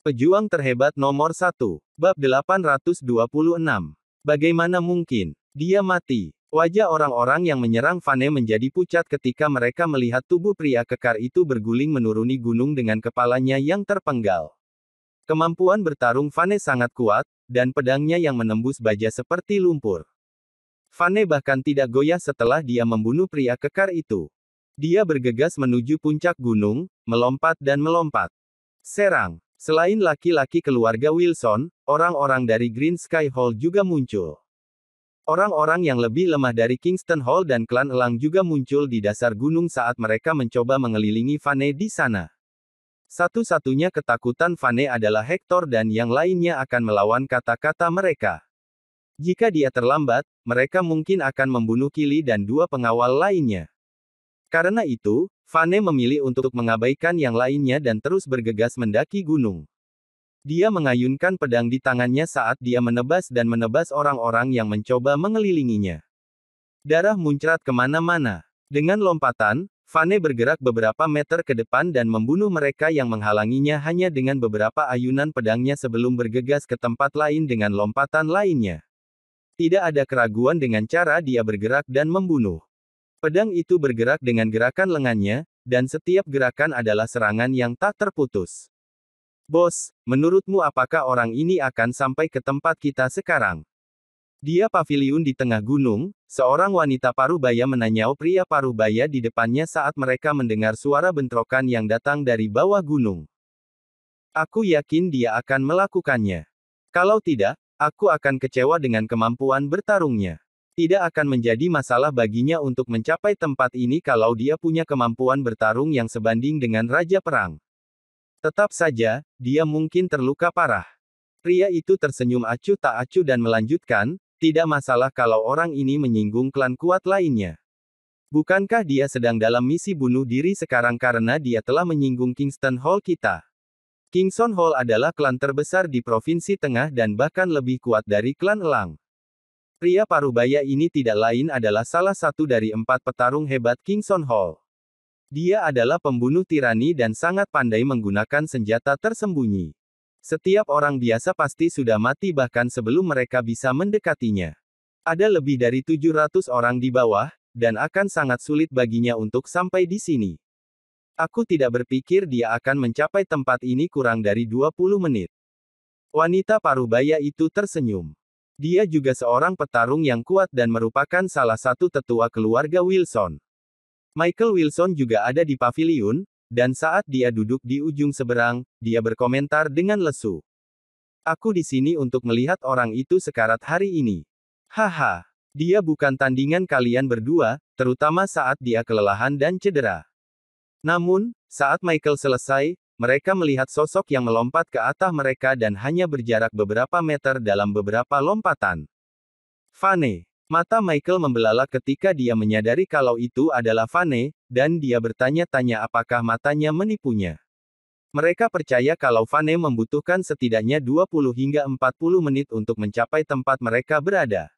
Pejuang terhebat nomor 1. Bab 826. Bagaimana mungkin dia mati? Wajah orang-orang yang menyerang Fane menjadi pucat ketika mereka melihat tubuh pria kekar itu berguling menuruni gunung dengan kepalanya yang terpenggal. Kemampuan bertarung Fane sangat kuat, dan pedangnya yang menembus baja seperti lumpur. Fane bahkan tidak goyah setelah dia membunuh pria kekar itu. Dia bergegas menuju puncak gunung, melompat dan melompat. Serang. Selain laki-laki keluarga Wilson, orang-orang dari Green Sky Hall juga muncul. Orang-orang yang lebih lemah dari Kingston Hall dan klan Elang juga muncul di dasar gunung saat mereka mencoba mengelilingi Fane di sana. Satu-satunya ketakutan Fane adalah Hector dan yang lainnya akan melawan kata-kata mereka. Jika dia terlambat, mereka mungkin akan membunuh Kili dan dua pengawal lainnya. Karena itu, Fane memilih untuk mengabaikan yang lainnya dan terus bergegas mendaki gunung. Dia mengayunkan pedang di tangannya saat dia menebas dan menebas orang-orang yang mencoba mengelilinginya. Darah muncrat kemana-mana. Dengan lompatan, Fane bergerak beberapa meter ke depan dan membunuh mereka yang menghalanginya hanya dengan beberapa ayunan pedangnya sebelum bergegas ke tempat lain dengan lompatan lainnya. Tidak ada keraguan dengan cara dia bergerak dan membunuh. Pedang itu bergerak dengan gerakan lengannya, dan setiap gerakan adalah serangan yang tak terputus. Bos, menurutmu apakah orang ini akan sampai ke tempat kita sekarang? Dia paviliun di tengah gunung, seorang wanita parubaya menanyau pria parubaya di depannya saat mereka mendengar suara bentrokan yang datang dari bawah gunung. Aku yakin dia akan melakukannya. Kalau tidak, aku akan kecewa dengan kemampuan bertarungnya. Tidak akan menjadi masalah baginya untuk mencapai tempat ini kalau dia punya kemampuan bertarung yang sebanding dengan Raja Perang. Tetap saja, dia mungkin terluka parah. Pria itu tersenyum acuh tak acuh dan melanjutkan, tidak masalah kalau orang ini menyinggung klan kuat lainnya. Bukankah dia sedang dalam misi bunuh diri sekarang karena dia telah menyinggung Kingston Hall kita? Kingston Hall adalah klan terbesar di Provinsi Tengah dan bahkan lebih kuat dari klan Elang. Pria parubaya ini tidak lain adalah salah satu dari 4 petarung hebat Kingston Hall. Dia adalah pembunuh tirani dan sangat pandai menggunakan senjata tersembunyi. Setiap orang biasa pasti sudah mati bahkan sebelum mereka bisa mendekatinya. Ada lebih dari 700 orang di bawah, dan akan sangat sulit baginya untuk sampai di sini. Aku tidak berpikir dia akan mencapai tempat ini kurang dari 20 menit. Wanita parubaya itu tersenyum. Dia juga seorang petarung yang kuat dan merupakan salah satu tetua keluarga Wilson. Michael Wilson juga ada di paviliun, dan saat dia duduk di ujung seberang, dia berkomentar dengan lesu. Aku di sini untuk melihat orang itu sekarat hari ini. Haha, dia bukan tandingan kalian berdua, terutama saat dia kelelahan dan cedera. Namun, saat Michael selesai, mereka melihat sosok yang melompat ke atas mereka dan hanya berjarak beberapa meter dalam beberapa lompatan. Fane. Mata Michael membelalak ketika dia menyadari kalau itu adalah Fane, dan dia bertanya-tanya apakah matanya menipunya. Mereka percaya kalau Fane membutuhkan setidaknya 20 hingga 40 menit untuk mencapai tempat mereka berada.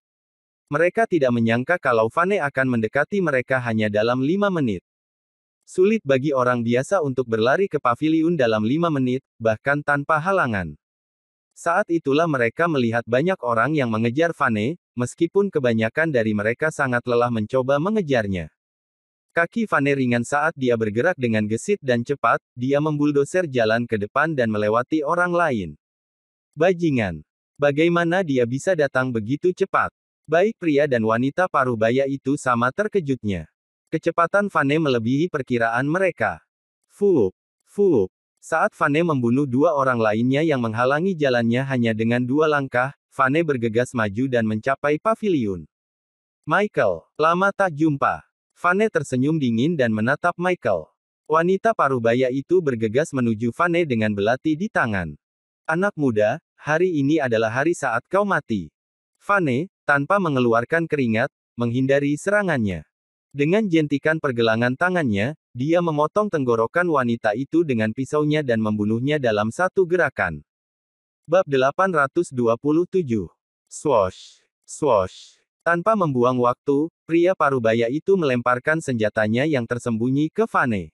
Mereka tidak menyangka kalau Fane akan mendekati mereka hanya dalam 5 menit. Sulit bagi orang biasa untuk berlari ke paviliun dalam 5 menit, bahkan tanpa halangan. Saat itulah mereka melihat banyak orang yang mengejar Fane, meskipun kebanyakan dari mereka sangat lelah mencoba mengejarnya. Kaki Fane ringan saat dia bergerak dengan gesit dan cepat, dia membuldoser jalan ke depan dan melewati orang lain. Bajingan! Bagaimana dia bisa datang begitu cepat? Baik pria dan wanita parubaya itu sama terkejutnya. Kecepatan Fane melebihi perkiraan mereka. Fuup! Fuup! Saat Fane membunuh 2 orang lainnya yang menghalangi jalannya hanya dengan 2 langkah, Fane bergegas maju dan mencapai paviliun. Michael, lama tak jumpa. Fane tersenyum dingin dan menatap Michael. Wanita parubaya itu bergegas menuju Fane dengan belati di tangan. Anak muda, hari ini adalah hari saat kau mati. Fane, tanpa mengeluarkan keringat, menghindari serangannya. Dengan jentikan pergelangan tangannya, dia memotong tenggorokan wanita itu dengan pisaunya dan membunuhnya dalam satu gerakan. Bab 827. Swosh! Swosh! Tanpa membuang waktu, pria parubaya itu melemparkan senjatanya yang tersembunyi ke Fane.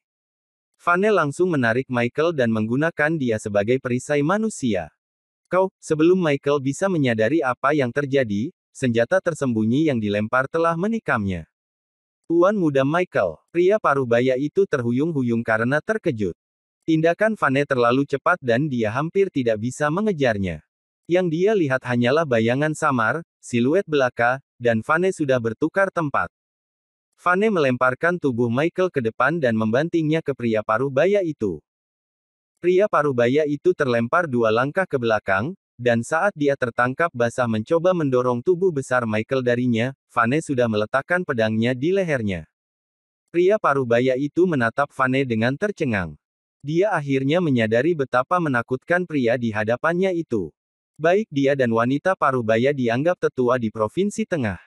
Fane langsung menarik Michael dan menggunakan dia sebagai perisai manusia. Sebelum Michael bisa menyadari apa yang terjadi, senjata tersembunyi yang dilempar telah menikamnya. Tuan muda Michael, pria paruh baya itu terhuyung-huyung karena terkejut. Tindakan Fane terlalu cepat dan dia hampir tidak bisa mengejarnya. Yang dia lihat hanyalah bayangan samar, siluet belaka, dan Fane sudah bertukar tempat. Fane melemparkan tubuh Michael ke depan dan membantingnya ke pria paruh baya itu. Pria paruh baya itu terlempar 2 langkah ke belakang, dan saat dia tertangkap basah mencoba mendorong tubuh besar Michael darinya, Fane sudah meletakkan pedangnya di lehernya. Pria paruh baya itu menatap Fane dengan tercengang. Dia akhirnya menyadari betapa menakutkan pria di hadapannya itu. Baik dia dan wanita paruh baya dianggap tetua di Provinsi Tengah.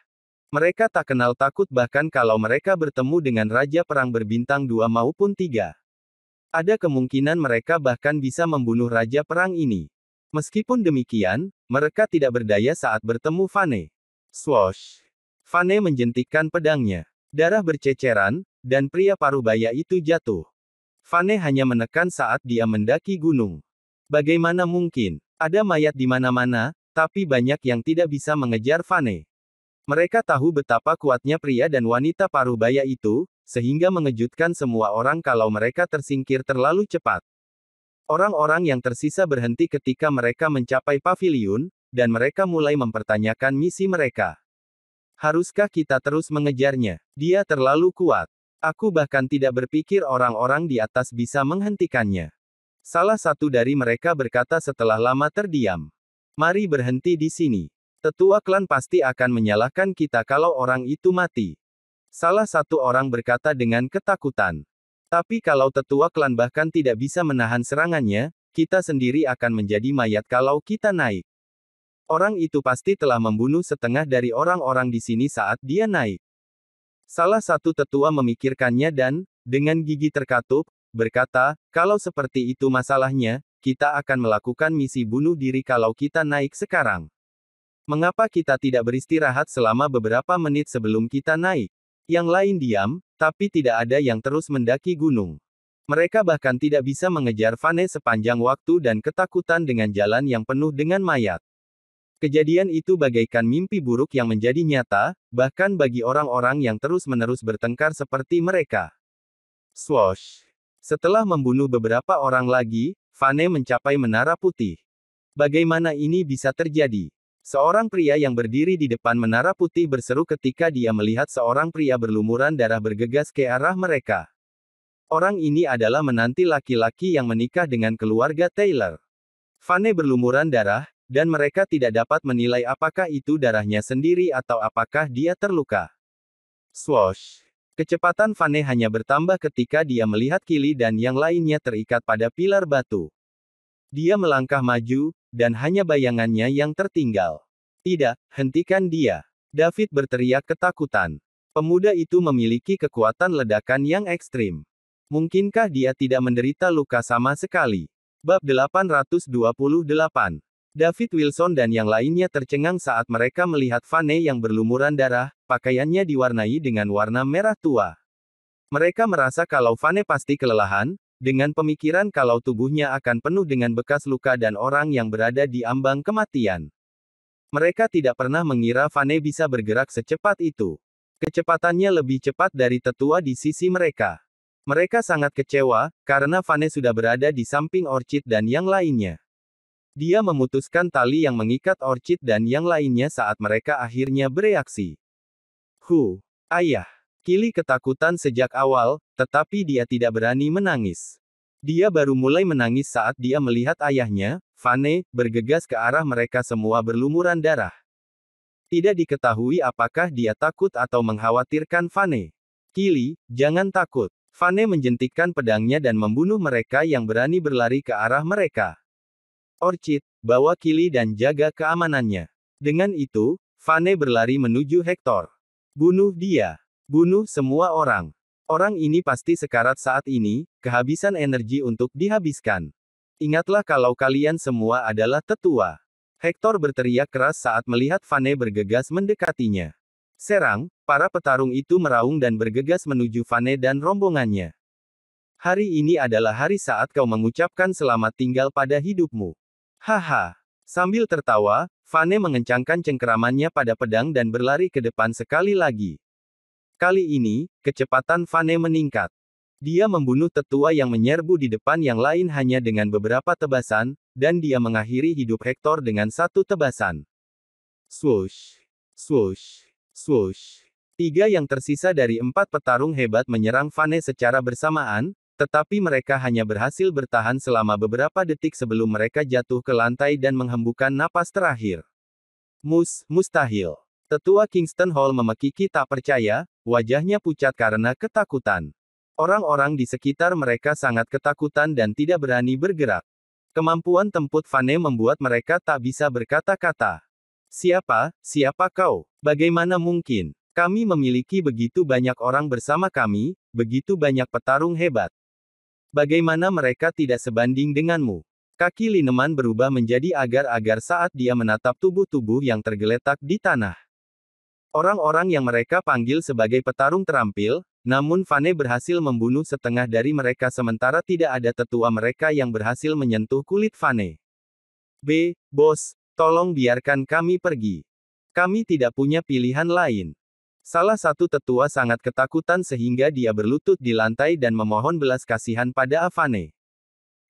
Mereka tak kenal takut bahkan kalau mereka bertemu dengan Raja Perang Berbintang 2 maupun 3. Ada kemungkinan mereka bahkan bisa membunuh Raja Perang ini. Meskipun demikian, mereka tidak berdaya saat bertemu Fane. Swoosh! Fane menjentikkan pedangnya. Darah berceceran, dan pria paruh baya itu jatuh. Fane hanya menekan saat dia mendaki gunung. Bagaimana mungkin? Ada mayat di mana-mana, tapi banyak yang tidak bisa mengejar Fane. Mereka tahu betapa kuatnya pria dan wanita paruh baya itu, sehingga mengejutkan semua orang kalau mereka tersingkir terlalu cepat. Orang-orang yang tersisa berhenti ketika mereka mencapai paviliun, dan mereka mulai mempertanyakan misi mereka. Haruskah kita terus mengejarnya? Dia terlalu kuat. Aku bahkan tidak berpikir orang-orang di atas bisa menghentikannya. Salah satu dari mereka berkata setelah lama terdiam. Mari berhenti di sini. Tetua klan pasti akan menyalahkan kita kalau orang itu mati. Salah satu orang berkata dengan ketakutan. Tapi kalau tetua klan bahkan tidak bisa menahan serangannya, kita sendiri akan menjadi mayat kalau kita naik. Orang itu pasti telah membunuh setengah dari orang-orang di sini saat dia naik. Salah satu tetua memikirkannya dan, dengan gigi terkatup, berkata, kalau seperti itu masalahnya, kita akan melakukan misi bunuh diri kalau kita naik sekarang. Mengapa kita tidak beristirahat selama beberapa menit sebelum kita naik? Yang lain diam, tapi tidak ada yang terus mendaki gunung. Mereka bahkan tidak bisa mengejar Fane sepanjang waktu dan ketakutan dengan jalan yang penuh dengan mayat. Kejadian itu bagaikan mimpi buruk yang menjadi nyata, bahkan bagi orang-orang yang terus-menerus bertengkar seperti mereka. Swoosh! Setelah membunuh beberapa orang lagi, Fane mencapai Menara Putih. Bagaimana ini bisa terjadi? Seorang pria yang berdiri di depan Menara Putih berseru ketika dia melihat seorang pria berlumuran darah bergegas ke arah mereka. Orang ini adalah menanti laki-laki yang menikah dengan keluarga Taylor. Fane berlumuran darah, dan mereka tidak dapat menilai apakah itu darahnya sendiri atau apakah dia terluka. Swoosh! Kecepatan Fane hanya bertambah ketika dia melihat Kili dan yang lainnya terikat pada pilar batu. Dia melangkah maju, dan hanya bayangannya yang tertinggal. Tidak, hentikan dia. David berteriak ketakutan. Pemuda itu memiliki kekuatan ledakan yang ekstrim. Mungkinkah dia tidak menderita luka sama sekali? Bab 828. David Wilson dan yang lainnya tercengang saat mereka melihat Fane yang berlumuran darah, pakaiannya diwarnai dengan warna merah tua. Mereka merasa kalau Fane pasti kelelahan, dengan pemikiran kalau tubuhnya akan penuh dengan bekas luka dan orang yang berada di ambang kematian. Mereka tidak pernah mengira Fane bisa bergerak secepat itu. Kecepatannya lebih cepat dari tetua di sisi mereka. Mereka sangat kecewa, karena Fane sudah berada di samping Orchid dan yang lainnya. Dia memutuskan tali yang mengikat Orchid dan yang lainnya saat mereka akhirnya bereaksi. Ayah! Kili ketakutan sejak awal, tetapi dia tidak berani menangis. Dia baru mulai menangis saat dia melihat ayahnya, Fane, bergegas ke arah mereka semua berlumuran darah. Tidak diketahui apakah dia takut atau mengkhawatirkan Fane. Kili, jangan takut. Fane menjentikkan pedangnya dan membunuh mereka yang berani berlari ke arah mereka. Orchid, bawa Kili dan jaga keamanannya. Dengan itu, Fane berlari menuju Hector. Bunuh dia. Bunuh semua orang. Orang ini pasti sekarat saat ini, kehabisan energi untuk dihabiskan. Ingatlah kalau kalian semua adalah tetua. Hector berteriak keras saat melihat Fane bergegas mendekatinya. Serang, para petarung itu meraung dan bergegas menuju Fane dan rombongannya. Hari ini adalah hari saat kau mengucapkan selamat tinggal pada hidupmu. Haha. Sambil tertawa, Vane mengencangkan cengkeramannya pada pedang dan berlari ke depan sekali lagi. Kali ini, kecepatan Vane meningkat. Dia membunuh tetua yang menyerbu di depan yang lain hanya dengan beberapa tebasan, dan dia mengakhiri hidup Hector dengan satu tebasan. Swoosh. Swoosh. Swoosh. 3 yang tersisa dari 4 petarung hebat menyerang Vane secara bersamaan, tetapi mereka hanya berhasil bertahan selama beberapa detik sebelum mereka jatuh ke lantai dan menghembuskan napas terakhir. Mustahil. Tetua Kingston Hall memekiki tak percaya, wajahnya pucat karena ketakutan. Orang-orang di sekitar mereka sangat ketakutan dan tidak berani bergerak. Kemampuan tempur Vane membuat mereka tak bisa berkata-kata. Siapa kau? Bagaimana mungkin? Kami memiliki begitu banyak orang bersama kami, begitu banyak petarung hebat. Bagaimana mereka tidak sebanding denganmu? Kaki Lineman berubah menjadi agar-agar saat dia menatap tubuh-tubuh yang tergeletak di tanah. Orang-orang yang mereka panggil sebagai petarung terampil, namun Vane berhasil membunuh setengah dari mereka sementara tidak ada tetua mereka yang berhasil menyentuh kulit Vane. Bos, tolong biarkan kami pergi. Kami tidak punya pilihan lain. Salah satu tetua sangat ketakutan sehingga dia berlutut di lantai dan memohon belas kasihan pada Vane.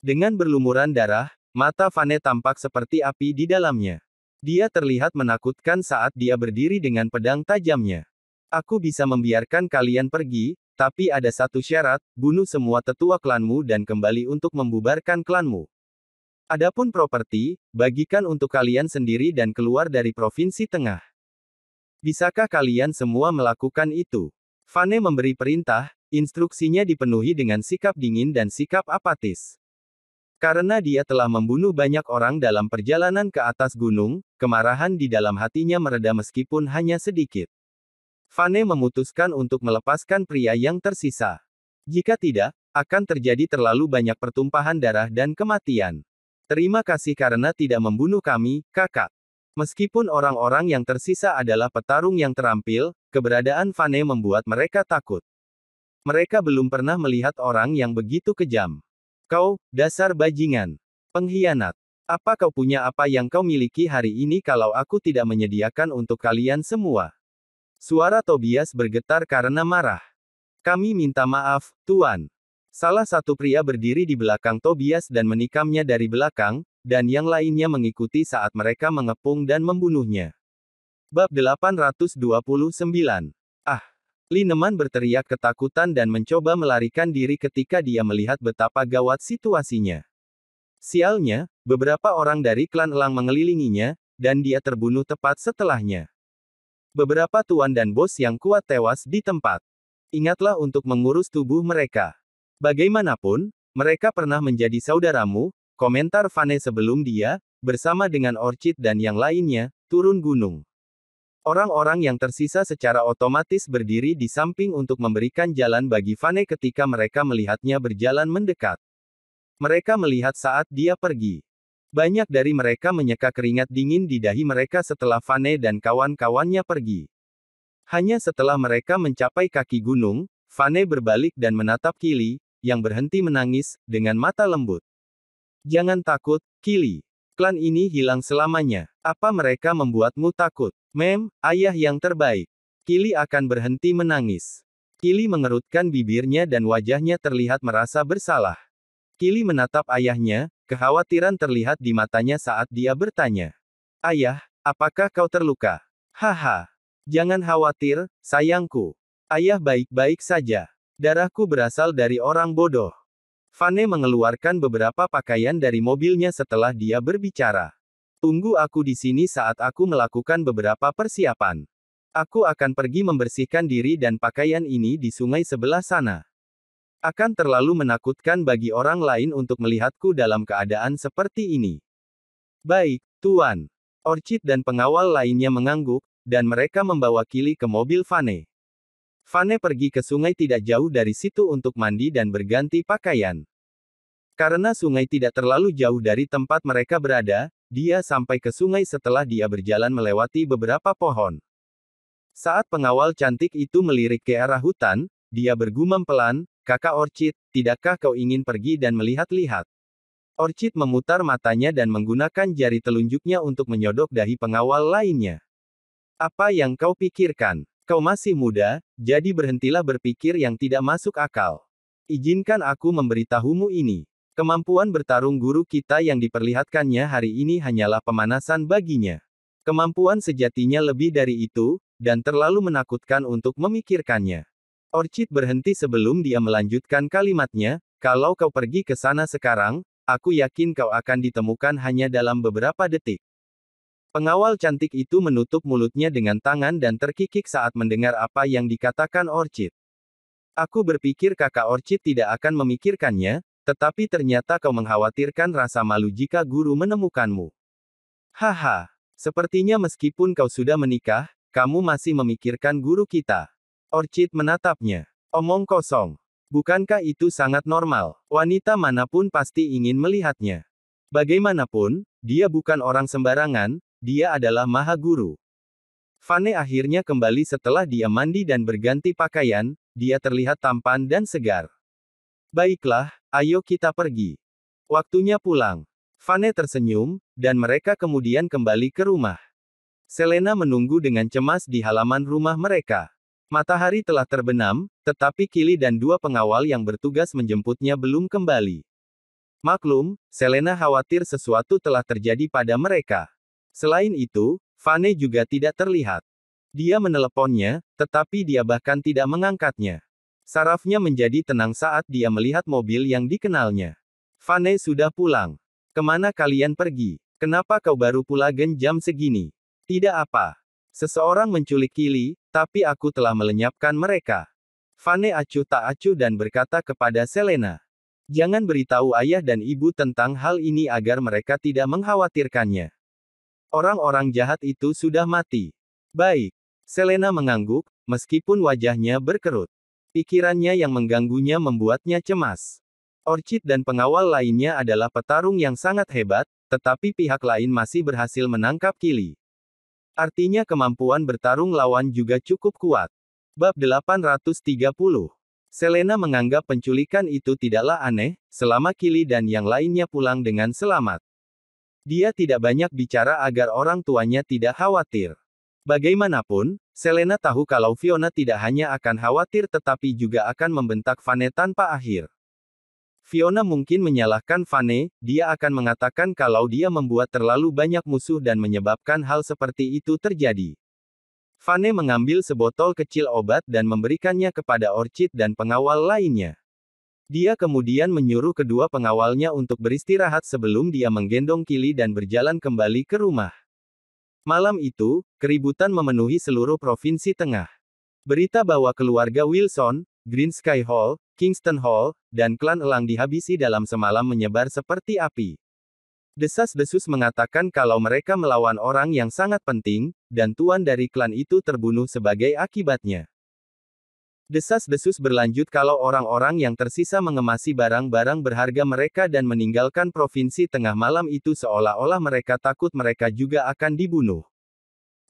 Dengan berlumuran darah, mata Vane tampak seperti api di dalamnya. Dia terlihat menakutkan saat dia berdiri dengan pedang tajamnya. Aku bisa membiarkan kalian pergi, tapi ada satu syarat, bunuh semua tetua klanmu dan kembali untuk membubarkan klanmu. Adapun properti, bagikan untuk kalian sendiri dan keluar dari Provinsi Tengah. Bisakah kalian semua melakukan itu? Vane memberi perintah, instruksinya dipenuhi dengan sikap dingin dan sikap apatis. Karena dia telah membunuh banyak orang dalam perjalanan ke atas gunung, kemarahan di dalam hatinya mereda meskipun hanya sedikit. Vane memutuskan untuk melepaskan pria yang tersisa. Jika tidak, akan terjadi terlalu banyak pertumpahan darah dan kematian. Terima kasih karena tidak membunuh kami, kakak. Meskipun orang-orang yang tersisa adalah petarung yang terampil, keberadaan Vane membuat mereka takut. Mereka belum pernah melihat orang yang begitu kejam. Kau, dasar bajingan. Pengkhianat. Apa kau punya apa yang kau miliki hari ini kalau aku tidak menyediakan untuk kalian semua? Suara Tobias bergetar karena marah. Kami minta maaf, Tuan. Salah satu pria berdiri di belakang Tobias dan menikamnya dari belakang, dan yang lainnya mengikuti saat mereka mengepung dan membunuhnya. Bab 829. Lineman berteriak ketakutan dan mencoba melarikan diri ketika dia melihat betapa gawat situasinya. Sialnya, beberapa orang dari klan Elang mengelilinginya, dan dia terbunuh tepat setelahnya. Beberapa tuan dan bos yang kuat tewas di tempat. Ingatlah untuk mengurus tubuh mereka. Bagaimanapun, mereka pernah menjadi saudaramu, komentar Vane sebelum dia, bersama dengan Orchid dan yang lainnya, turun gunung. Orang-orang yang tersisa secara otomatis berdiri di samping untuk memberikan jalan bagi Vane ketika mereka melihatnya berjalan mendekat. Mereka melihat saat dia pergi. Banyak dari mereka menyeka keringat dingin di dahi mereka setelah Vane dan kawan-kawannya pergi. Hanya setelah mereka mencapai kaki gunung, Vane berbalik dan menatap Kili, yang berhenti menangis, dengan mata lembut. Jangan takut, Kili. Klan ini hilang selamanya. Apa mereka membuatmu takut? Ayah yang terbaik. Kili akan berhenti menangis. Kili mengerutkan bibirnya dan wajahnya terlihat merasa bersalah. Kili menatap ayahnya, kekhawatiran terlihat di matanya saat dia bertanya. Ayah, apakah kau terluka? Haha. Jangan khawatir, sayangku. Ayah baik-baik saja. Darahku berasal dari orang bodoh. Vane mengeluarkan beberapa pakaian dari mobilnya setelah dia berbicara. Tunggu aku di sini saat aku melakukan beberapa persiapan. Aku akan pergi membersihkan diri dan pakaian ini di sungai sebelah sana. Akan terlalu menakutkan bagi orang lain untuk melihatku dalam keadaan seperti ini. Baik, Tuan. Orchid dan pengawal lainnya mengangguk, dan mereka membawa Kili ke mobil Vane. Vane pergi ke sungai tidak jauh dari situ untuk mandi dan berganti pakaian. Karena sungai tidak terlalu jauh dari tempat mereka berada, dia sampai ke sungai setelah dia berjalan melewati beberapa pohon. Saat pengawal cantik itu melirik ke arah hutan, dia bergumam pelan, Kakak Orchid, tidakkah kau ingin pergi dan melihat-lihat? Orchid memutar matanya dan menggunakan jari telunjuknya untuk menyodok dahi pengawal lainnya. Apa yang kau pikirkan? Kau masih muda, jadi berhentilah berpikir yang tidak masuk akal. Izinkan aku memberitahumu ini. Kemampuan bertarung guru kita yang diperlihatkannya hari ini hanyalah pemanasan baginya. Kemampuan sejatinya lebih dari itu, dan terlalu menakutkan untuk memikirkannya. Orchid berhenti sebelum dia melanjutkan kalimatnya, kalau kau pergi ke sana sekarang, aku yakin kau akan ditemukan hanya dalam beberapa detik. Pengawal cantik itu menutup mulutnya dengan tangan dan terkikik saat mendengar apa yang dikatakan Orchid. Aku berpikir kakak Orchid tidak akan memikirkannya, tetapi ternyata kau mengkhawatirkan rasa malu jika guru menemukanmu. Haha, sepertinya meskipun kau sudah menikah, kamu masih memikirkan guru kita. Orchid menatapnya. Omong kosong. Bukankah itu sangat normal? Wanita manapun pasti ingin melihatnya. Bagaimanapun, dia bukan orang sembarangan, dia adalah Maha Guru. Vane akhirnya kembali setelah dia mandi dan berganti pakaian, dia terlihat tampan dan segar. Baiklah, ayo kita pergi. Waktunya pulang. Vane tersenyum, dan mereka kemudian kembali ke rumah. Selena menunggu dengan cemas di halaman rumah mereka. Matahari telah terbenam, tetapi Kili dan dua pengawal yang bertugas menjemputnya belum kembali. Maklum, Selena khawatir sesuatu telah terjadi pada mereka. Selain itu, Vane juga tidak terlihat. Dia meneleponnya, tetapi dia bahkan tidak mengangkatnya. Sarafnya menjadi tenang saat dia melihat mobil yang dikenalnya. Vane sudah pulang. Kemana kalian pergi? Kenapa kau baru pulang jam segini? Tidak apa. Seseorang menculik Kili, tapi aku telah melenyapkan mereka. Vane acuh tak acuh dan berkata kepada Selena. Jangan beritahu ayah dan ibu tentang hal ini agar mereka tidak mengkhawatirkannya. Orang-orang jahat itu sudah mati. Baik. Selena mengangguk, meskipun wajahnya berkerut. Pikirannya yang mengganggunya membuatnya cemas. Orchid dan pengawal lainnya adalah petarung yang sangat hebat, tetapi pihak lain masih berhasil menangkap Kili. Artinya kemampuan bertarung lawan juga cukup kuat. Bab 830. Selena menganggap penculikan itu tidaklah aneh, selama Kili dan yang lainnya pulang dengan selamat. Dia tidak banyak bicara agar orang tuanya tidak khawatir. Bagaimanapun, Selena tahu kalau Fiona tidak hanya akan khawatir tetapi juga akan membentak Vane tanpa akhir. Fiona mungkin menyalahkan Vane, dia akan mengatakan kalau dia membuat terlalu banyak musuh dan menyebabkan hal seperti itu terjadi. Vane mengambil sebotol kecil obat dan memberikannya kepada Orchid dan pengawal lainnya. Dia kemudian menyuruh kedua pengawalnya untuk beristirahat sebelum dia menggendong Kili dan berjalan kembali ke rumah. Malam itu, keributan memenuhi seluruh provinsi tengah. Berita bahwa keluarga Wilson, Green Sky Hall, Kingston Hall, dan klan elang dihabisi dalam semalam menyebar seperti api. Desas-desus mengatakan kalau mereka melawan orang yang sangat penting, dan tuan dari klan itu terbunuh sebagai akibatnya. Desas-desus berlanjut kalau orang-orang yang tersisa mengemasi barang-barang berharga mereka dan meninggalkan provinsi tengah malam itu seolah-olah mereka takut mereka juga akan dibunuh.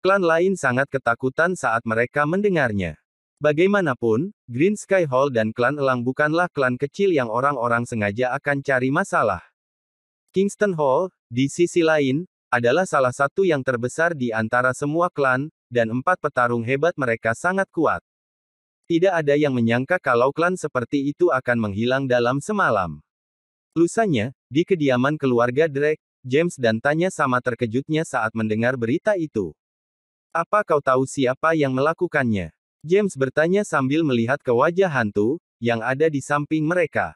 Klan lain sangat ketakutan saat mereka mendengarnya. Bagaimanapun, Green Sky Hall dan klan elang bukanlah klan kecil yang orang-orang sengaja akan cari masalah. Kingston Hall, di sisi lain, adalah salah satu yang terbesar di antara semua klan, dan 4 petarung hebat mereka sangat kuat. Tidak ada yang menyangka kalau klan seperti itu akan menghilang dalam semalam. Lusanya, di kediaman keluarga Drake, James dan Tanya sama terkejutnya saat mendengar berita itu. Apa kau tahu siapa yang melakukannya? James bertanya sambil melihat ke wajah hantu, yang ada di samping mereka.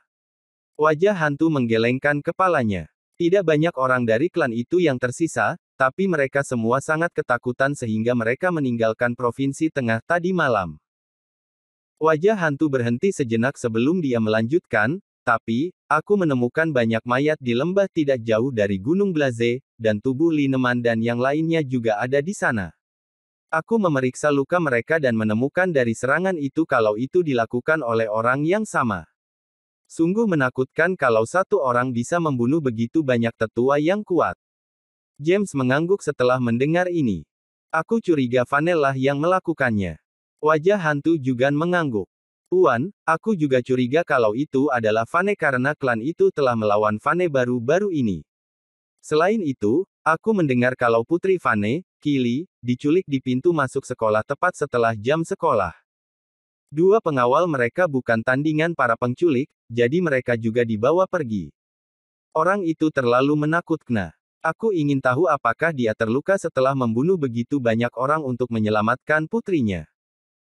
Wajah hantu menggelengkan kepalanya. Tidak banyak orang dari klan itu yang tersisa, tapi mereka semua sangat ketakutan sehingga mereka meninggalkan provinsi tengah tadi malam. Wajah hantu berhenti sejenak sebelum dia melanjutkan, tapi, aku menemukan banyak mayat di lembah tidak jauh dari Gunung Blaze, dan tubuh Lineman dan yang lainnya juga ada di sana. Aku memeriksa luka mereka dan menemukan dari serangan itu kalau itu dilakukan oleh orang yang sama. Sungguh menakutkan kalau satu orang bisa membunuh begitu banyak tetua yang kuat. James mengangguk setelah mendengar ini. Aku curiga Vane lah yang melakukannya. Wajah hantu juga mengangguk. Tuan, aku juga curiga kalau itu adalah Fane karena klan itu telah melawan Fane baru-baru ini. Selain itu, aku mendengar kalau Putri Fane, Kili, diculik di pintu masuk sekolah tepat setelah jam sekolah. Dua pengawal mereka bukan tandingan para penculik, jadi mereka juga dibawa pergi. Orang itu terlalu menakutkan. Aku ingin tahu apakah dia terluka setelah membunuh begitu banyak orang untuk menyelamatkan putrinya.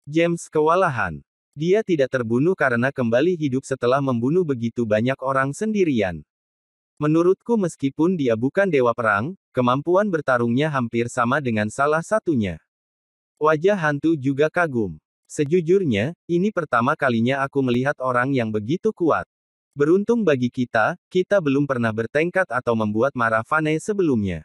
James kewalahan. Dia tidak terbunuh karena kembali hidup setelah membunuh begitu banyak orang sendirian. Menurutku meskipun dia bukan dewa perang, kemampuan bertarungnya hampir sama dengan salah satunya. Wajah hantu juga kagum. Sejujurnya, ini pertama kalinya aku melihat orang yang begitu kuat. Beruntung bagi kita, kita belum pernah bertengkar atau membuat marah Fane sebelumnya.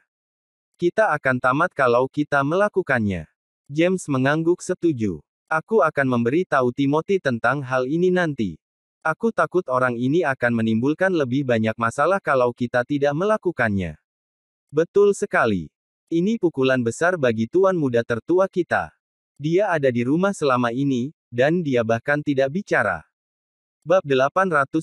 Kita akan tamat kalau kita melakukannya. James mengangguk setuju. Aku akan memberi tahu Timothy tentang hal ini nanti. Aku takut orang ini akan menimbulkan lebih banyak masalah kalau kita tidak melakukannya. Betul sekali. Ini pukulan besar bagi tuan muda tertua kita. Dia ada di rumah selama ini, dan dia bahkan tidak bicara. Bab 831.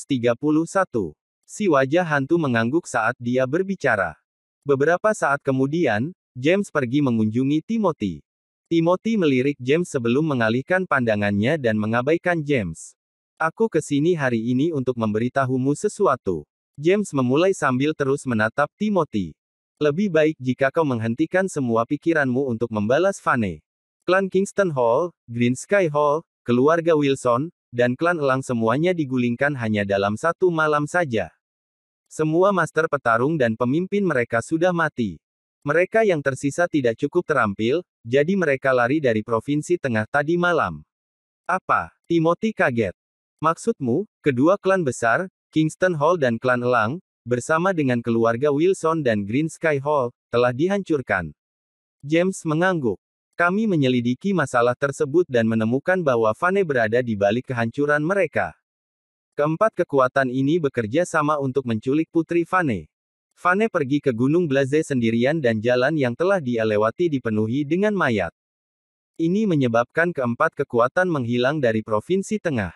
Si wajah hantu mengangguk saat dia berbicara. Beberapa saat kemudian, James pergi mengunjungi Timothy. Timothy melirik James sebelum mengalihkan pandangannya dan mengabaikan James. Aku ke sini hari ini untuk memberitahumu sesuatu. James memulai sambil terus menatap Timothy. Lebih baik jika kau menghentikan semua pikiranmu untuk membalas Fane. Klan Kingston Hall, Green Sky Hall, keluarga Wilson, dan klan Elang semuanya digulingkan hanya dalam satu malam saja. Semua master petarung dan pemimpin mereka sudah mati. Mereka yang tersisa tidak cukup terampil, jadi mereka lari dari provinsi tengah tadi malam. Apa? Timothy kaget. Maksudmu, kedua klan besar, Kingston Hall dan klan Elang, bersama dengan keluarga Wilson dan Green Sky Hall, telah dihancurkan. James mengangguk. Kami menyelidiki masalah tersebut dan menemukan bahwa Fane berada di balik kehancuran mereka. Keempat kekuatan ini bekerja sama untuk menculik Putri Fane. Fane pergi ke Gunung Blaze sendirian dan jalan yang telah dia lewati dipenuhi dengan mayat. Ini menyebabkan keempat kekuatan menghilang dari Provinsi Tengah.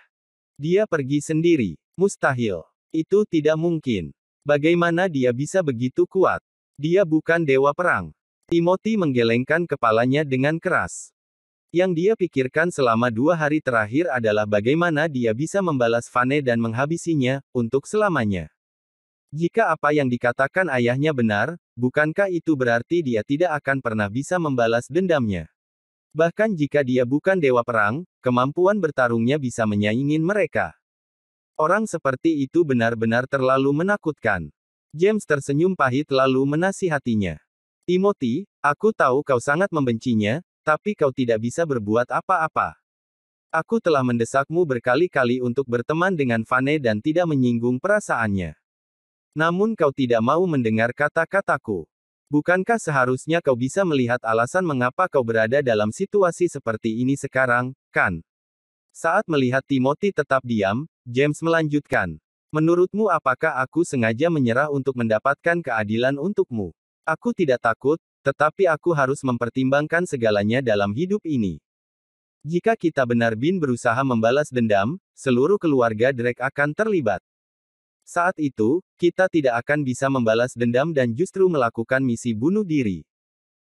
Dia pergi sendiri. Mustahil. Itu tidak mungkin. Bagaimana dia bisa begitu kuat? Dia bukan dewa perang. Timothy menggelengkan kepalanya dengan keras. Yang dia pikirkan selama 2 hari terakhir adalah bagaimana dia bisa membalas Fane dan menghabisinya, untuk selamanya. Jika apa yang dikatakan ayahnya benar, bukankah itu berarti dia tidak akan pernah bisa membalas dendamnya? Bahkan jika dia bukan dewa perang, kemampuan bertarungnya bisa menyaingi mereka. Orang seperti itu benar-benar terlalu menakutkan. James tersenyum pahit lalu menasihatinya. Timothy, aku tahu kau sangat membencinya, tapi kau tidak bisa berbuat apa-apa. Aku telah mendesakmu berkali-kali untuk berteman dengan Fane dan tidak menyinggung perasaannya. Namun kau tidak mau mendengar kata-kataku. Bukankah seharusnya kau bisa melihat alasan mengapa kau berada dalam situasi seperti ini sekarang, kan? Saat melihat Timothy tetap diam, James melanjutkan. Menurutmu apakah aku sengaja menyerah untuk mendapatkan keadilan untukmu? Aku tidak takut, tetapi aku harus mempertimbangkan segalanya dalam hidup ini. Jika kita benar-benar berusaha membalas dendam, seluruh keluarga Drake akan terlibat. Saat itu, kita tidak akan bisa membalas dendam dan justru melakukan misi bunuh diri.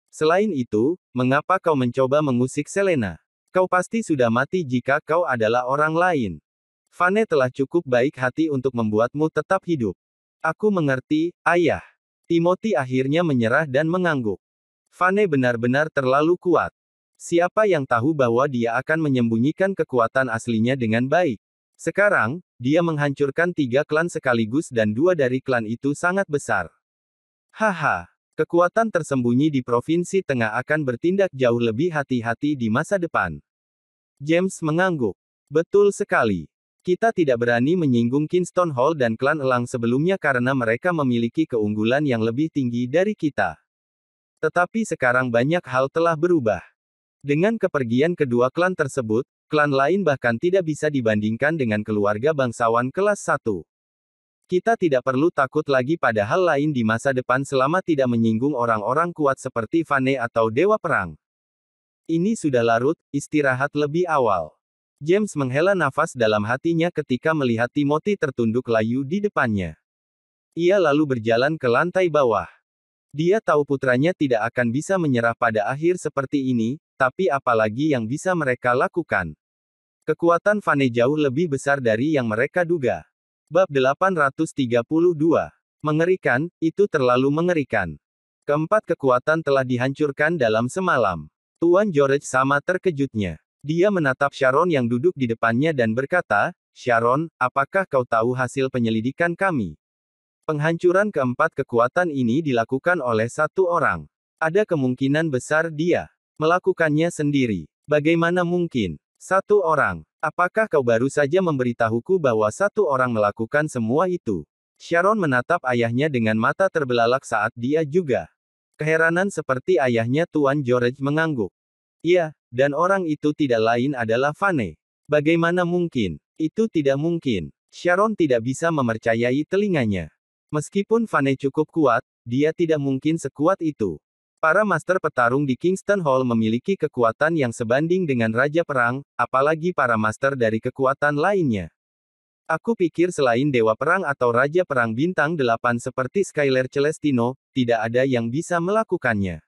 Selain itu, mengapa kau mencoba mengusik Selena? Kau pasti sudah mati jika kau adalah orang lain. Fane telah cukup baik hati untuk membuatmu tetap hidup. Aku mengerti, ayah. Timothy akhirnya menyerah dan mengangguk. Fane benar-benar terlalu kuat. Siapa yang tahu bahwa dia akan menyembunyikan kekuatan aslinya dengan baik? Sekarang, dia menghancurkan 3 klan sekaligus dan 2 dari klan itu sangat besar. Haha, kekuatan tersembunyi di Provinsi Tengah akan bertindak jauh lebih hati-hati di masa depan. James mengangguk. Betul sekali. Kita tidak berani menyinggung Kingston Hall dan klan Elang sebelumnya karena mereka memiliki keunggulan yang lebih tinggi dari kita. Tetapi sekarang banyak hal telah berubah. Dengan kepergian kedua klan tersebut, klan lain bahkan tidak bisa dibandingkan dengan keluarga bangsawan kelas 1. Kita tidak perlu takut lagi pada hal lain di masa depan selama tidak menyinggung orang-orang kuat seperti Fane atau Dewa Perang. Ini sudah larut, istirahat lebih awal. James menghela nafas dalam hatinya ketika melihat Timothy tertunduk layu di depannya. Ia lalu berjalan ke lantai bawah. Dia tahu putranya tidak akan bisa menyerah pada akhir seperti ini, tapi apalagi yang bisa mereka lakukan. Kekuatan Vane jauh lebih besar dari yang mereka duga. Bab 832. Mengerikan, itu terlalu mengerikan. Keempat kekuatan telah dihancurkan dalam semalam. Tuan George sama terkejutnya. Dia menatap Sharon yang duduk di depannya dan berkata, "Sharon, apakah kau tahu hasil penyelidikan kami? Penghancuran keempat kekuatan ini dilakukan oleh satu orang. Ada kemungkinan besar dia melakukannya sendiri. Bagaimana mungkin? Satu orang. Apakah kau baru saja memberitahuku bahwa satu orang melakukan semua itu?" Sharon menatap ayahnya dengan mata terbelalak saat dia juga. Keheranan seperti ayahnya Tuan George mengangguk. "Iya, dan orang itu tidak lain adalah Vane. Bagaimana mungkin? Itu tidak mungkin." Sharon tidak bisa mempercayai telinganya. Meskipun Vane cukup kuat, dia tidak mungkin sekuat itu. Para master petarung di Kingston Hall memiliki kekuatan yang sebanding dengan Raja Perang, apalagi para master dari kekuatan lainnya. Aku pikir selain Dewa Perang atau Raja Perang Bintang 8 seperti Skylar Celestino, tidak ada yang bisa melakukannya.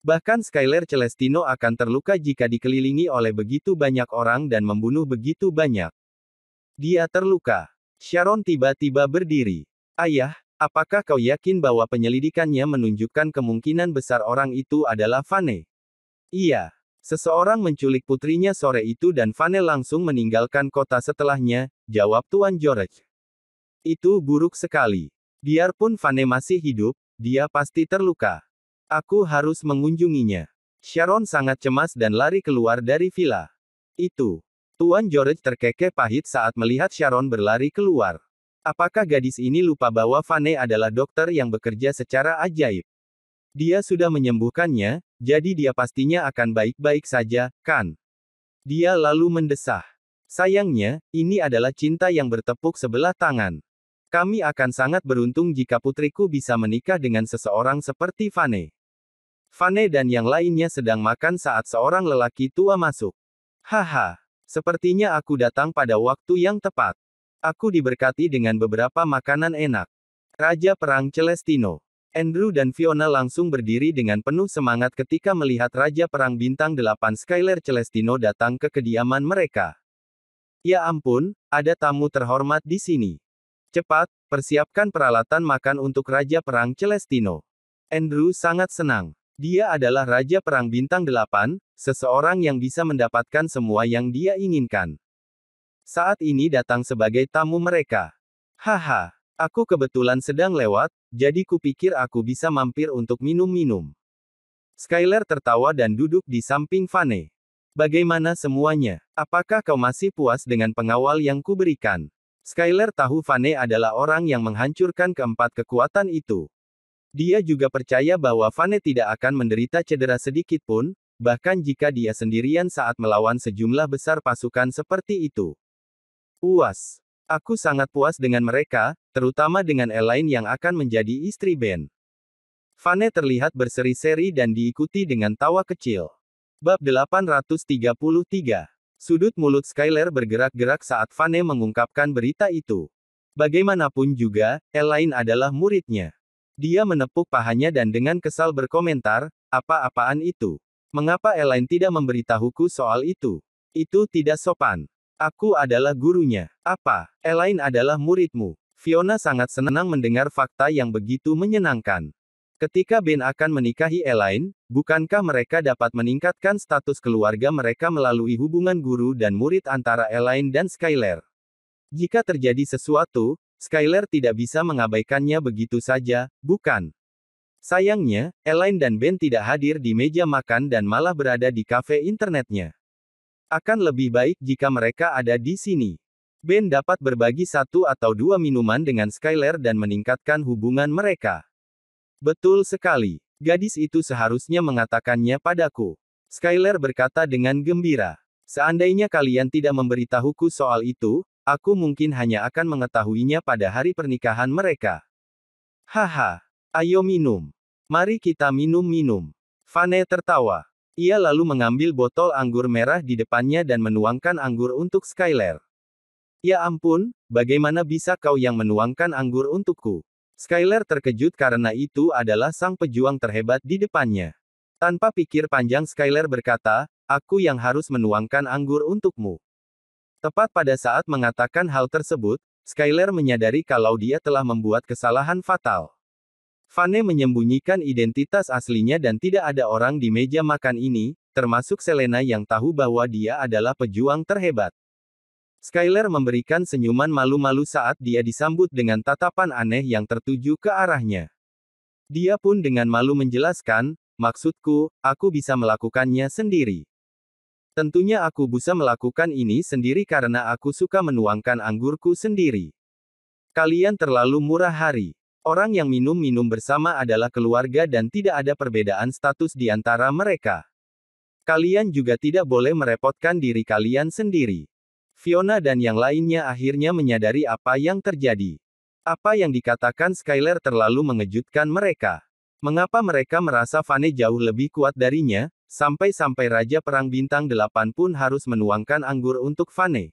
Bahkan Skylar Celestino akan terluka jika dikelilingi oleh begitu banyak orang dan membunuh begitu banyak. Dia terluka. Sharon tiba-tiba berdiri. "Ayah, apakah kau yakin bahwa penyelidikannya menunjukkan kemungkinan besar orang itu adalah Vane?" "Iya. Seseorang menculik putrinya sore itu dan Vane langsung meninggalkan kota setelahnya," jawab Tuan George. "Itu buruk sekali. Biarpun Vane masih hidup, dia pasti terluka. Aku harus mengunjunginya." Sharon sangat cemas dan lari keluar dari villa. Itu. Tuan George terkekeh pahit saat melihat Sharon berlari keluar. Apakah gadis ini lupa bahwa Vane adalah dokter yang bekerja secara ajaib? Dia sudah menyembuhkannya, jadi dia pastinya akan baik-baik saja, kan? Dia lalu mendesah. "Sayangnya, ini adalah cinta yang bertepuk sebelah tangan. Kami akan sangat beruntung jika putriku bisa menikah dengan seseorang seperti Vane." Vane dan yang lainnya sedang makan saat seorang lelaki tua masuk. "Haha, sepertinya aku datang pada waktu yang tepat. Aku diberkati dengan beberapa makanan enak." Raja Perang Celestino. Andrew dan Fiona langsung berdiri dengan penuh semangat ketika melihat Raja Perang Bintang 8 Skylar Celestino datang ke kediaman mereka. "Ya ampun, ada tamu terhormat di sini. Cepat, persiapkan peralatan makan untuk Raja Perang Celestino." Andrew sangat senang. Dia adalah Raja Perang Bintang 8, seseorang yang bisa mendapatkan semua yang dia inginkan. Saat ini datang sebagai tamu mereka. "Haha, aku kebetulan sedang lewat, jadi kupikir aku bisa mampir untuk minum-minum." Skylar tertawa dan duduk di samping Vane. "Bagaimana semuanya? Apakah kau masih puas dengan pengawal yang kuberikan?" Skylar tahu Vane adalah orang yang menghancurkan keempat kekuatan itu. Dia juga percaya bahwa Vane tidak akan menderita cedera sedikit pun, bahkan jika dia sendirian saat melawan sejumlah besar pasukan seperti itu. "Puas. Aku sangat puas dengan mereka, terutama dengan Elaine yang akan menjadi istri Ben." Vane terlihat berseri-seri dan diikuti dengan tawa kecil. Bab 833. Sudut mulut Skylar bergerak-gerak saat Vane mengungkapkan berita itu. Bagaimanapun juga, Elaine adalah muridnya. Dia menepuk pahanya dan dengan kesal berkomentar, "Apa-apaan itu? Mengapa Elaine tidak memberitahuku soal itu? Itu tidak sopan. Aku adalah gurunya." "Apa? Elaine adalah muridmu?" Fiona sangat senang mendengar fakta yang begitu menyenangkan. Ketika Ben akan menikahi Elaine, bukankah mereka dapat meningkatkan status keluarga mereka melalui hubungan guru dan murid antara Elaine dan Skylar? Jika terjadi sesuatu, Skylar tidak bisa mengabaikannya begitu saja, bukan? Sayangnya, Elaine dan Ben tidak hadir di meja makan dan malah berada di kafe internetnya. Akan lebih baik jika mereka ada di sini. Ben dapat berbagi satu atau dua minuman dengan Skylar dan meningkatkan hubungan mereka. "Betul sekali. Gadis itu seharusnya mengatakannya padaku." Skylar berkata dengan gembira. "Seandainya kalian tidak memberitahuku soal itu, aku mungkin hanya akan mengetahuinya pada hari pernikahan mereka." "Haha. Ayo minum. Mari kita minum-minum." Vane tertawa. Ia lalu mengambil botol anggur merah di depannya dan menuangkan anggur untuk Skylar. Ya ampun, bagaimana bisa kau yang menuangkan anggur untukku? Skylar terkejut karena itu adalah sang pejuang terhebat di depannya. Tanpa pikir panjang Skylar berkata, aku yang harus menuangkan anggur untukmu. Tepat pada saat mengatakan hal tersebut, Skylar menyadari kalau dia telah membuat kesalahan fatal. Vane menyembunyikan identitas aslinya dan tidak ada orang di meja makan ini, termasuk Selena yang tahu bahwa dia adalah pejuang terhebat. Skylar memberikan senyuman malu-malu saat dia disambut dengan tatapan aneh yang tertuju ke arahnya. Dia pun dengan malu menjelaskan, maksudku, aku bisa melakukannya sendiri. Tentunya aku bisa melakukan ini sendiri karena aku suka menuangkan anggurku sendiri. Kalian terlalu murah hari. Orang yang minum-minum bersama adalah keluarga dan tidak ada perbedaan status di antara mereka. Kalian juga tidak boleh merepotkan diri kalian sendiri. Fiona dan yang lainnya akhirnya menyadari apa yang terjadi. Apa yang dikatakan Skylar terlalu mengejutkan mereka. Mengapa mereka merasa Vane jauh lebih kuat darinya, sampai-sampai Raja Perang Bintang 8 pun harus menuangkan anggur untuk Vane.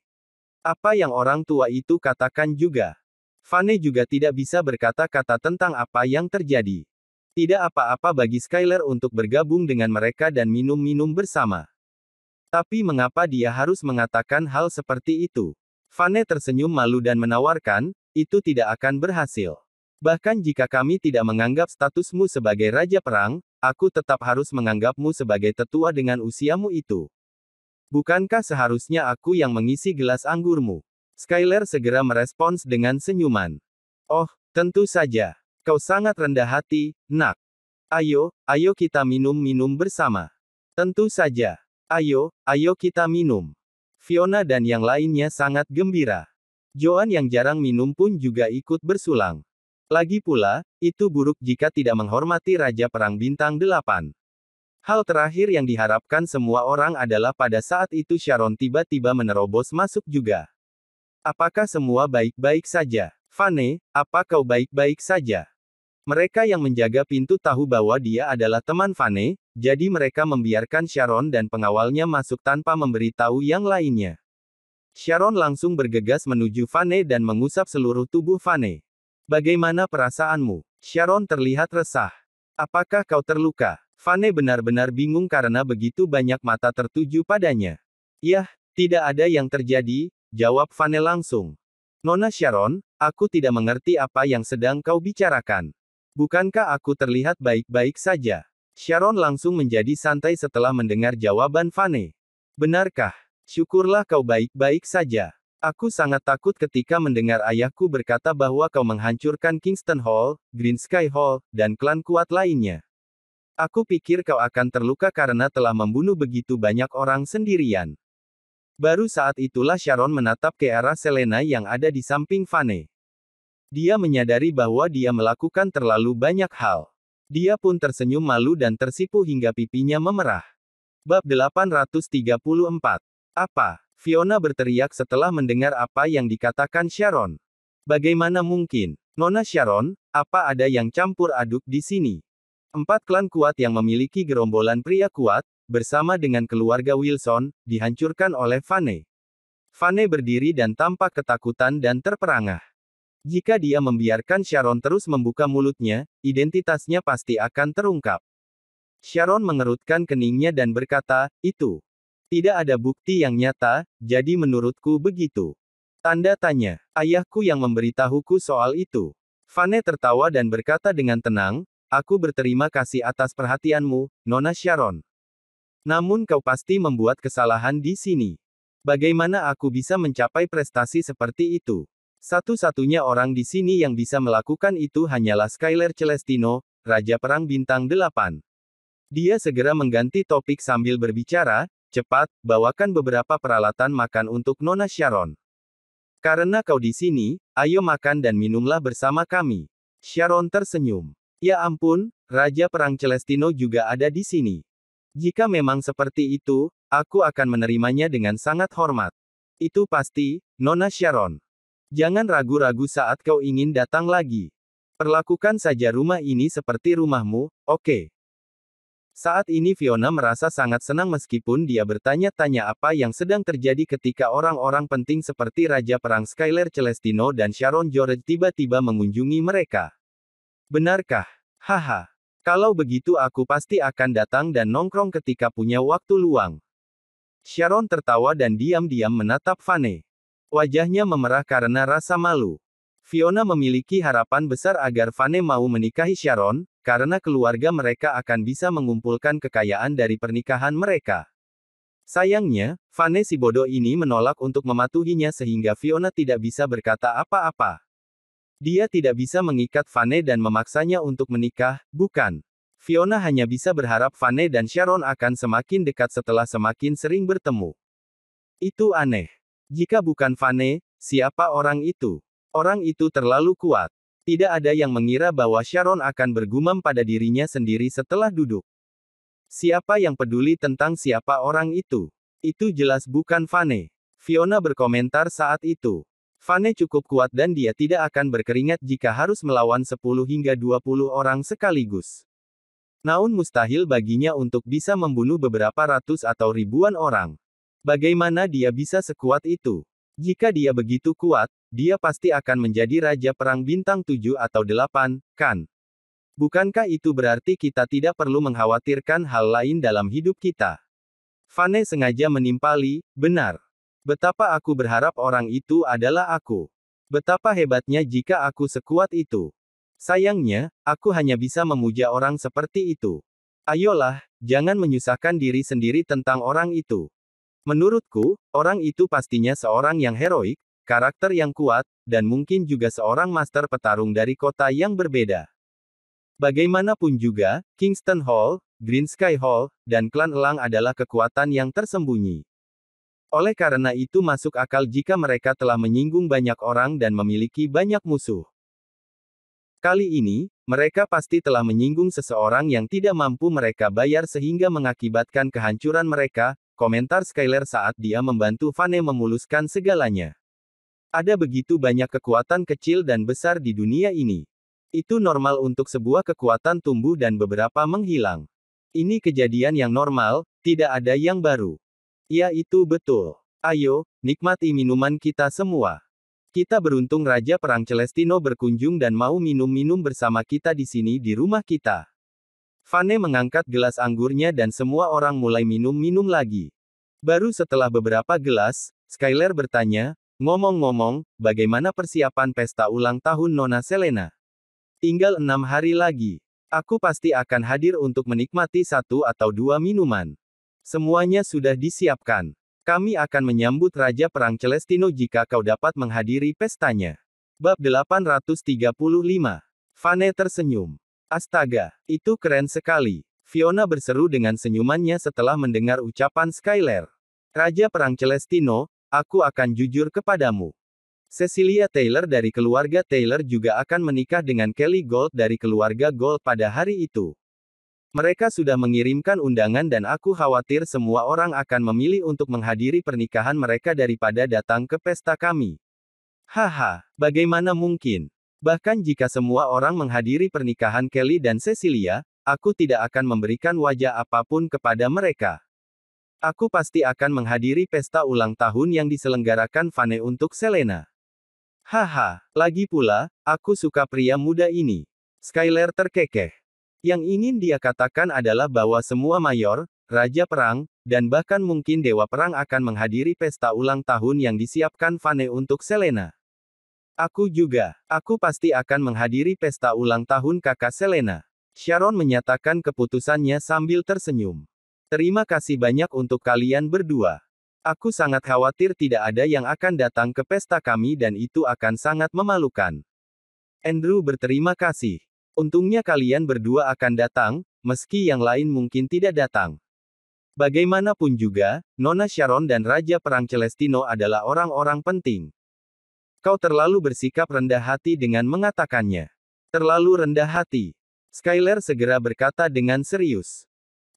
Apa yang orang tua itu katakan juga. Vane juga tidak bisa berkata-kata tentang apa yang terjadi. Tidak apa-apa bagi Skylar untuk bergabung dengan mereka dan minum-minum bersama. Tapi mengapa dia harus mengatakan hal seperti itu? Vane tersenyum malu dan menawarkan, itu tidak akan berhasil. Bahkan jika kami tidak menganggap statusmu sebagai Raja Perang, aku tetap harus menganggapmu sebagai tetua dengan usiamu itu. Bukankah seharusnya aku yang mengisi gelas anggurmu? Skylar segera merespons dengan senyuman. Oh, tentu saja. Kau sangat rendah hati, nak. Ayo kita minum-minum bersama. Tentu saja. Ayo kita minum. Fiona dan yang lainnya sangat gembira. Joan yang jarang minum pun juga ikut bersulang. Lagi pula, itu buruk jika tidak menghormati Raja Perang Bintang 8. Hal terakhir yang diharapkan semua orang adalah pada saat itu Sharon tiba-tiba menerobos masuk juga. Apakah semua baik-baik saja? Vane, apa kau baik-baik saja? Mereka yang menjaga pintu tahu bahwa dia adalah teman Vane, jadi mereka membiarkan Sharon dan pengawalnya masuk tanpa memberitahu yang lainnya. Sharon langsung bergegas menuju Vane dan mengusap seluruh tubuh Vane. Bagaimana perasaanmu? Sharon terlihat resah. Apakah kau terluka? Vane benar-benar bingung karena begitu banyak mata tertuju padanya. Yah, tidak ada yang terjadi, jawab Vane langsung. Nona Sharon, aku tidak mengerti apa yang sedang kau bicarakan. Bukankah aku terlihat baik-baik saja? Sharon langsung menjadi santai setelah mendengar jawaban Vane. Benarkah? Syukurlah kau baik-baik saja. Aku sangat takut ketika mendengar ayahku berkata bahwa kau menghancurkan Kingston Hall, Green Sky Hall, dan klan kuat lainnya. Aku pikir kau akan terluka karena telah membunuh begitu banyak orang sendirian. Baru saat itulah Sharon menatap ke arah Selena yang ada di samping Vane. Dia menyadari bahwa dia melakukan terlalu banyak hal. Dia pun tersenyum malu dan tersipu hingga pipinya memerah. Bab 834. Apa? Fiona berteriak setelah mendengar apa yang dikatakan Sharon. Bagaimana mungkin? Nona Sharon, apa ada yang campur aduk di sini? 4 klan kuat yang memiliki gerombolan pria kuat, bersama dengan keluarga Wilson, dihancurkan oleh Vane. Vane berdiri dan tampak ketakutan dan terperangah. Jika dia membiarkan Sharon terus membuka mulutnya, identitasnya pasti akan terungkap. Sharon mengerutkan keningnya dan berkata, itu tidak ada bukti yang nyata, jadi menurutku begitu. Tanda tanya. Ayahku yang memberitahuku soal itu. Vane tertawa dan berkata dengan tenang, aku berterima kasih atas perhatianmu, Nona Sharon. Namun kau pasti membuat kesalahan di sini. Bagaimana aku bisa mencapai prestasi seperti itu? Satu-satunya orang di sini yang bisa melakukan itu hanyalah Skylar Celestino, Raja Perang Bintang 8. Dia segera mengganti topik sambil berbicara, cepat, bawakan beberapa peralatan makan untuk Nona Sharon. Karena kau di sini, ayo makan dan minumlah bersama kami. Sharon tersenyum. Ya ampun, Raja Perang Celestino juga ada di sini. Jika memang seperti itu, aku akan menerimanya dengan sangat hormat. Itu pasti, Nona Sharon. Jangan ragu-ragu saat kau ingin datang lagi. Perlakukan saja rumah ini seperti rumahmu, oke? Saat ini Fiona merasa sangat senang meskipun dia bertanya-tanya apa yang sedang terjadi ketika orang-orang penting seperti Raja Perang Skylar Celestino dan Sharon George tiba-tiba mengunjungi mereka. Benarkah? Haha. Kalau begitu aku pasti akan datang dan nongkrong ketika punya waktu luang. Sharon tertawa dan diam-diam menatap Vane. Wajahnya memerah karena rasa malu. Fiona memiliki harapan besar agar Vane mau menikahi Sharon, karena keluarga mereka akan bisa mengumpulkan kekayaan dari pernikahan mereka. Sayangnya, Vane si bodoh ini menolak untuk mematuhinya sehingga Fiona tidak bisa berkata apa-apa. Dia tidak bisa mengikat Vane dan memaksanya untuk menikah, bukan? Fiona hanya bisa berharap Vane dan Sharon akan semakin dekat setelah semakin sering bertemu. Itu aneh. Jika bukan Vane, siapa orang itu? Orang itu terlalu kuat. Tidak ada yang mengira bahwa Sharon akan bergumam pada dirinya sendiri setelah duduk. Siapa yang peduli tentang siapa orang itu? Itu jelas bukan Vane. Fiona berkomentar saat itu. Vane cukup kuat dan dia tidak akan berkeringat jika harus melawan 10 hingga 20 orang sekaligus. Namun mustahil baginya untuk bisa membunuh beberapa ratus atau ribuan orang. Bagaimana dia bisa sekuat itu? Jika dia begitu kuat, dia pasti akan menjadi Raja Perang Bintang 7 atau 8, kan? Bukankah itu berarti kita tidak perlu mengkhawatirkan hal lain dalam hidup kita? Vane sengaja menimpali, benar. Betapa aku berharap orang itu adalah aku. Betapa hebatnya jika aku sekuat itu. Sayangnya, aku hanya bisa memuja orang seperti itu. Ayolah, jangan menyusahkan diri sendiri tentang orang itu. Menurutku, orang itu pastinya seorang yang heroik, karakter yang kuat, dan mungkin juga seorang master petarung dari kota yang berbeda. Bagaimanapun juga, Kingston Hall, Green Sky Hall, dan klan Elang adalah kekuatan yang tersembunyi. Oleh karena itu masuk akal jika mereka telah menyinggung banyak orang dan memiliki banyak musuh. Kali ini, mereka pasti telah menyinggung seseorang yang tidak mampu mereka bayar sehingga mengakibatkan kehancuran mereka, komentar Skylar saat dia membantu Vane memuluskan segalanya. Ada begitu banyak kekuatan kecil dan besar di dunia ini. Itu normal untuk sebuah kekuatan tumbuh dan beberapa menghilang. Ini kejadian yang normal, tidak ada yang baru. Ya itu betul. Ayo, nikmati minuman kita semua. Kita beruntung Raja Perang Celestino berkunjung dan mau minum-minum bersama kita di sini di rumah kita. Vane mengangkat gelas anggurnya dan semua orang mulai minum-minum lagi. Baru setelah beberapa gelas, Skylar bertanya, ngomong-ngomong, bagaimana persiapan pesta ulang tahun Nona Selena? Tinggal 6 hari lagi. Aku pasti akan hadir untuk menikmati 1 atau 2 minuman. Semuanya sudah disiapkan. Kami akan menyambut Raja Perang Celestino jika kau dapat menghadiri pestanya. Bab 835. Vane tersenyum. Astaga, itu keren sekali. Fiona berseru dengan senyumannya setelah mendengar ucapan Skylar. Raja Perang Celestino, aku akan jujur kepadamu. Cecilia Taylor dari keluarga Taylor juga akan menikah dengan Kelly Gold dari keluarga Gold pada hari itu. Mereka sudah mengirimkan undangan dan aku khawatir semua orang akan memilih untuk menghadiri pernikahan mereka daripada datang ke pesta kami. Haha, bagaimana mungkin? Bahkan jika semua orang menghadiri pernikahan Kelly dan Cecilia, aku tidak akan memberikan wajah apapun kepada mereka. Aku pasti akan menghadiri pesta ulang tahun yang diselenggarakan Vane untuk Selena. Haha, lagi pula, aku suka pria muda ini. Skylar terkekeh. Yang ingin dia katakan adalah bahwa semua mayor, raja perang, dan bahkan mungkin dewa perang akan menghadiri pesta ulang tahun yang disiapkan Vane untuk Selena. Aku juga. Aku pasti akan menghadiri pesta ulang tahun kakak Selena. Sharon menyatakan keputusannya sambil tersenyum. Terima kasih banyak untuk kalian berdua. Aku sangat khawatir tidak ada yang akan datang ke pesta kami dan itu akan sangat memalukan. Andrew berterima kasih. Untungnya kalian berdua akan datang, meski yang lain mungkin tidak datang. Bagaimanapun juga, Nona Sharon dan Raja Perang Celestino adalah orang-orang penting. Kau terlalu bersikap rendah hati dengan mengatakannya. Terlalu rendah hati. Skylar segera berkata dengan serius.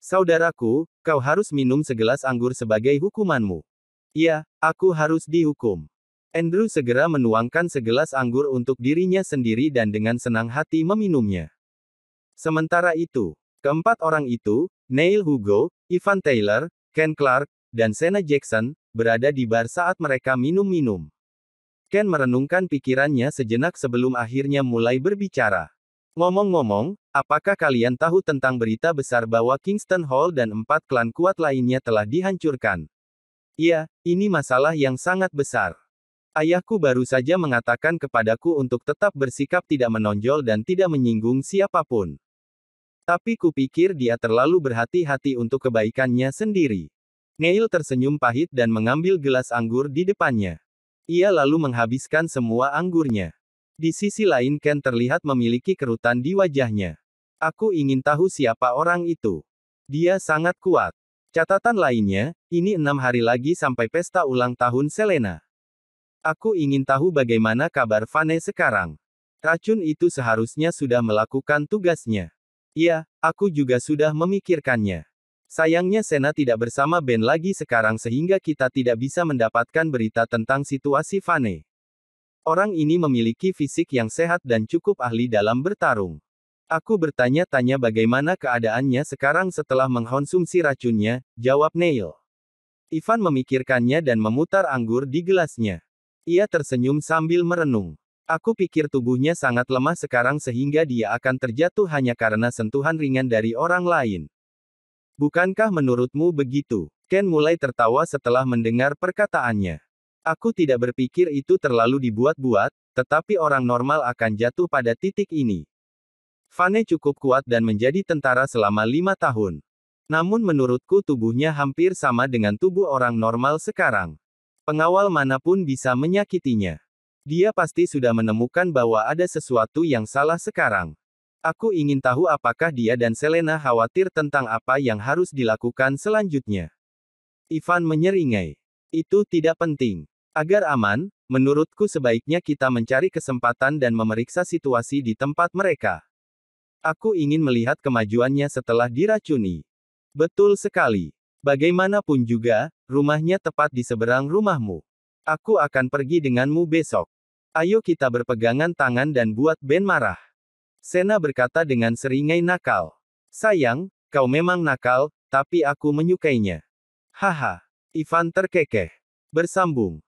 Saudaraku, kau harus minum segelas anggur sebagai hukumanmu. Ya, aku harus dihukum. Andrew segera menuangkan segelas anggur untuk dirinya sendiri dan dengan senang hati meminumnya. Sementara itu, Keempat orang itu, Neil Hugo, Ivan Taylor, Ken Clark, dan Sena Jackson, berada di bar saat mereka minum-minum. Ken merenungkan pikirannya sejenak sebelum akhirnya mulai berbicara. Ngomong-ngomong, apakah kalian tahu tentang berita besar bahwa Kingston Hall dan 4 klan kuat lainnya telah dihancurkan? Iya, ini masalah yang sangat besar. Ayahku baru saja mengatakan kepadaku untuk tetap bersikap tidak menonjol dan tidak menyinggung siapapun. Tapi kupikir dia terlalu berhati-hati untuk kebaikannya sendiri. Neil tersenyum pahit dan mengambil gelas anggur di depannya. Ia lalu menghabiskan semua anggurnya. Di sisi lain Ken terlihat memiliki kerutan di wajahnya. Aku ingin tahu siapa orang itu. Dia sangat kuat. Catatan lainnya, ini 6 hari lagi sampai pesta ulang tahun Selena. Aku ingin tahu bagaimana kabar Vane sekarang. Racun itu seharusnya sudah melakukan tugasnya. Iya, aku juga sudah memikirkannya. Sayangnya Sena tidak bersama Ben lagi sekarang sehingga kita tidak bisa mendapatkan berita tentang situasi Vane. Orang ini memiliki fisik yang sehat dan cukup ahli dalam bertarung. Aku bertanya-tanya bagaimana keadaannya sekarang setelah mengkonsumsi racunnya, jawab Neil. Ivan memikirkannya dan memutar anggur di gelasnya. Ia tersenyum sambil merenung. Aku pikir tubuhnya sangat lemah sekarang sehingga dia akan terjatuh hanya karena sentuhan ringan dari orang lain. Bukankah menurutmu begitu? Ken mulai tertawa setelah mendengar perkataannya. Aku tidak berpikir itu terlalu dibuat-buat, tetapi orang normal akan jatuh pada titik ini. Vane cukup kuat dan menjadi tentara selama 5 tahun. Namun menurutku tubuhnya hampir sama dengan tubuh orang normal sekarang. Pengawal manapun bisa menyakitinya. Dia pasti sudah menemukan bahwa ada sesuatu yang salah sekarang. Aku ingin tahu apakah dia dan Selena khawatir tentang apa yang harus dilakukan selanjutnya. Ivan menyeringai. Itu tidak penting. Agar aman, menurutku sebaiknya kita mencari kesempatan dan memeriksa situasi di tempat mereka. Aku ingin melihat kemajuannya setelah diracuni. Betul sekali. Bagaimanapun juga, rumahnya tepat di seberang rumahmu. Aku akan pergi denganmu besok. Ayo kita berpegangan tangan dan buat Ben marah. Sena berkata dengan seringai nakal. Sayang, kau memang nakal, tapi aku menyukainya. Haha. Ivan terkekeh. Bersambung.